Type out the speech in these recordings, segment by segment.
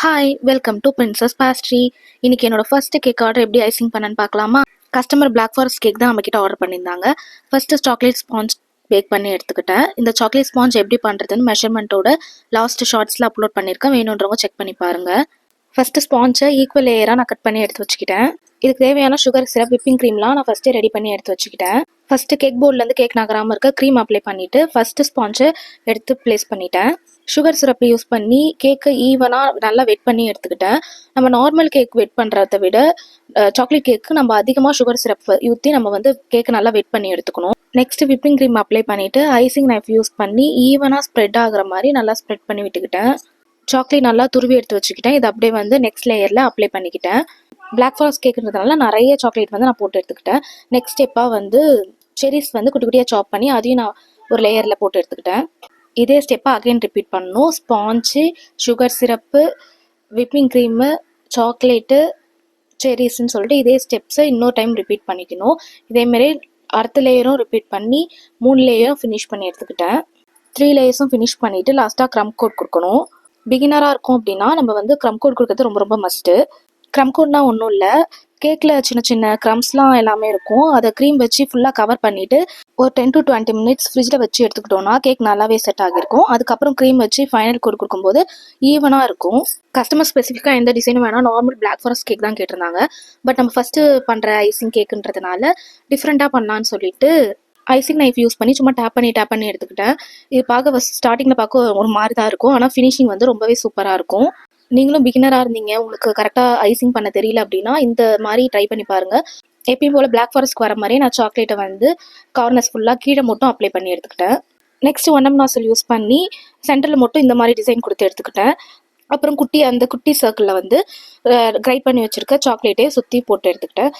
Hi welcome to princess pastry. இன்னைக்கு என்னோட first cake order எப்படி ஐசிங் பண்ணேன்னு பார்க்கலாமா? கஸ்டமர் பிளாக் ஃபாரஸ்ட் கேக் தான் நம்மக்கிட்ட ஆர்டர் பண்ணியிருந்தாங்க. ஃபர்ஸ்ட் சாக்லேட் ஸ்பாஞ்ச் பேக் பண்ணி எடுத்துக்கிட்டேன். இந்த சாக்லேட் ஸ்பாஞ்ச் எப்படி பண்ணுறதுன்னு மெஷர்மெண்ட்டோட லாஸ்ட் ஷார்ட்ஸில் அப்லோட் பண்ணியிருக்கேன். வேணுன்றவங்க செக் பண்ணி பாருங்க. ஃபர்ஸ்ட் ஸ்பாஞ்சை ஈக்குவல் லேயராக நான் கட் பண்ணி எடுத்து வச்சுக்கிட்டேன். இதுக்கு தேவையான சுகர் சிரப் விப்பிங் க்ரீம்லாம் நான் ஃபஸ்ட்டே ரெடி பண்ணி எடுத்து வச்சுக்கிட்டேன். ஃபர்ஸ்ட் கேக் போர்ட்லேருந்து கேக் நகராமல் இருக்க க்ரீம் அப்ளை பண்ணிவிட்டு ஃபர்ஸ்ட் ஸ்பாஞ்சை எடுத்து ப்ளேஸ் பண்ணிட்டேன். சுகர் சிரப் யூஸ் பண்ணி கேக்கை ஈவனாக நல்லா வெட் பண்ணி எடுத்துக்கிட்டேன். நம்ம நார்மல் கேக் வெட் பண்ணுறத விட சாக்லேட் கேக்கு நம்ம அதிகமாக சுகர் சிரப் ஊற்றி நம்ம வந்து கேக்கை நல்லா வெட் பண்ணி எடுத்துக்கணும். நெக்ஸ்ட் விப்பிங் க்ரீம் அப்ளை பண்ணிவிட்டு ஐசிங் நைஃப் யூஸ் பண்ணி ஈவனாக ஸ்ப்ரெட் ஆகிற மாதிரி நல்லா ஸ்ப்ரெட் பண்ணி விட்டுக்கிட்டேன். சாக்லேட் நல்லா துருவி எடுத்து வச்சுக்கிட்டேன். இது அப்படியே வந்து நெக்ஸ்ட் லேயரில் அப்ளை பண்ணிக்கிட்டேன். பிளாக் ஃபாரஸ்ட் கேக்குன்றதுனால நிறைய சாக்லேட் வந்து நான் போட்டு எடுத்துக்கிட்டேன். நெக்ஸ்ட் ஸ்டெப்பாக வந்து செரிஸ் வந்து குட்டி குட்டியாக சாப் பண்ணி அதையும் நான் ஒரு லேயரில் போட்டு எடுத்துக்கிட்டேன். இதே ஸ்டெப்பை அகைன் ரிப்பீட் பண்ணணும். Sponge, sugar syrup, whipping cream, chocolate, செரிஸ்ன்னு சொல்லிட்டு இதே ஸ்டெப்ஸை இன்னொரு டைம் ரிப்பீட் பண்ணிக்கணும். இதேமாரி அடுத்த லேயரும் ரிப்பீட் பண்ணி 3 லேயரும் ஃபினிஷ் பண்ணி எடுத்துக்கிட்டேன். 3 லேயர்ஸும் ஃபினிஷ் பண்ணிவிட்டு லாஸ்ட்டாக க்ரம் கோட் கொடுக்கணும். பிகினராக இருக்கும் அப்படின்னா நம்ம வந்து க்ரம் கோட் கொடுக்கறது ரொம்ப ரொம்ப மஸ்ட்டு. க்ரம் கோட்னா ஒன்றும் இல்லை, கேக்கில் சின்ன சின்ன க்ரம்ஸ்லாம் எல்லாமே இருக்கும். அதை க்ரீம் வச்சு ஃபுல்லாக கவர் பண்ணிவிட்டு ஒரு 10 to 20 minutes ஃப்ரிட்ஜில் வச்சு எடுத்துக்கிட்டோன்னா கேக் நல்லாவே செட் ஆகிருக்கும். அதுக்கப்புறம் க்ரீம் வச்சு ஃபைனல் கோட் கொடுக்கும்போது ஈவனாக இருக்கும். கஸ்டமர் ஸ்பெசிஃபிக்காக எந்த டிசைனும் வேணால் நார்மல் பிளாக் ஃபாரஸ்ட் கேக் தான் கேட்டிருந்தாங்க. பட் நம்ம ஃபஸ்ட்டு பண்ணுற ஐசிங் கேக்குன்றதுனால டிஃப்ரெண்ட்டாக பண்ணலான்னு சொல்லிட்டு ஐசிங் நைஃப் யூஸ் பண்ணி சும்மா டேப் பண்ணி எடுத்துக்கிட்டேன். இது பார்க்க ஸ்டார்டிங்கில் பார்க்க ஒரு மாதிரி தான் இருக்கும், ஆனால் ஃபினிஷிங் வந்து ரொம்பவே சூப்பராக இருக்கும். நீங்களும் பிகினராக இருந்தீங்க, உங்களுக்கு கரெக்டாக ஐசிங் பண்ண தெரியல அப்படின்னா இந்த மாதிரி ட்ரை பண்ணி பாருங்கள். எப்பயும் போல் பிளாக் ஃபாரஸ்ட்க்கு வர மாதிரியே நான் சாக்லேட்டை வந்து கார்னர்ஸ் ஃபுல்லாக கீழே மட்டும் அப்ளை பண்ணி எடுத்துக்கிட்டேன். நெக்ஸ்ட் 1M நாசல் யூஸ் பண்ணி சென்டரில் மட்டும் இந்த மாதிரி டிசைன் கொடுத்து எடுத்துக்கிட்டேன். அப்புறம் அந்த குட்டி சர்க்கிளில் வந்து கிரைண்ட் பண்ணி வச்சுருக்க சாக்லேட்டே சுற்றி போட்டு எடுத்துக்கிட்டேன்.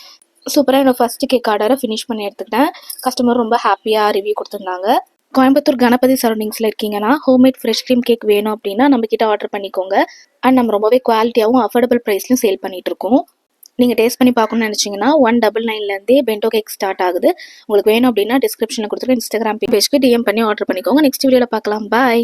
சூப்பராக என்னோட ஃபர்ஸ்ட் கேக் ஆர்டரை ஃபினிஷ் பண்ணி எடுத்துக்கிட்டேன். கஸ்டமர் ரொம்ப ஹாப்பியாக ரிவ்யூ கொடுத்துருந்தாங்க. கோயம்புத்தூர் கணபதி சரௌண்டிங்ஸில் இருக்கீங்கன்னா ஹோம்மேட் ஃப்ரெஷ் க்ரீம் கேக் வேணும் அப்படின்னா நம்மக்கிட்ட ஆர்டர் பண்ணிக்கோங்க. அண்ட் நம்ம ரொம்பவே குவாலிட்டியாகவும் அஃபோர்டபுள் ப்ரைஸ்லையும் சேல் பண்ணிகிட்ருக்கோம். நீங்கள் டேஸ்ட் பண்ணி பார்க்கணும்னு நினச்சிங்கன்னா 199 பென்டோ கேக் ஸ்டார்ட் ஆகுது. உங்களுக்கு வேணும் அப்படின்னா டிஸ்கிரிப்ஷனில் கொடுத்துருக்க இன்ஸ்டாகிராம் பேஜ்க்கு DM பண்ணி ஆர்டர் பண்ணிக்கோங்க. நெக்ஸ்ட் வீடியோவில் பார்க்கலாம். பாய்.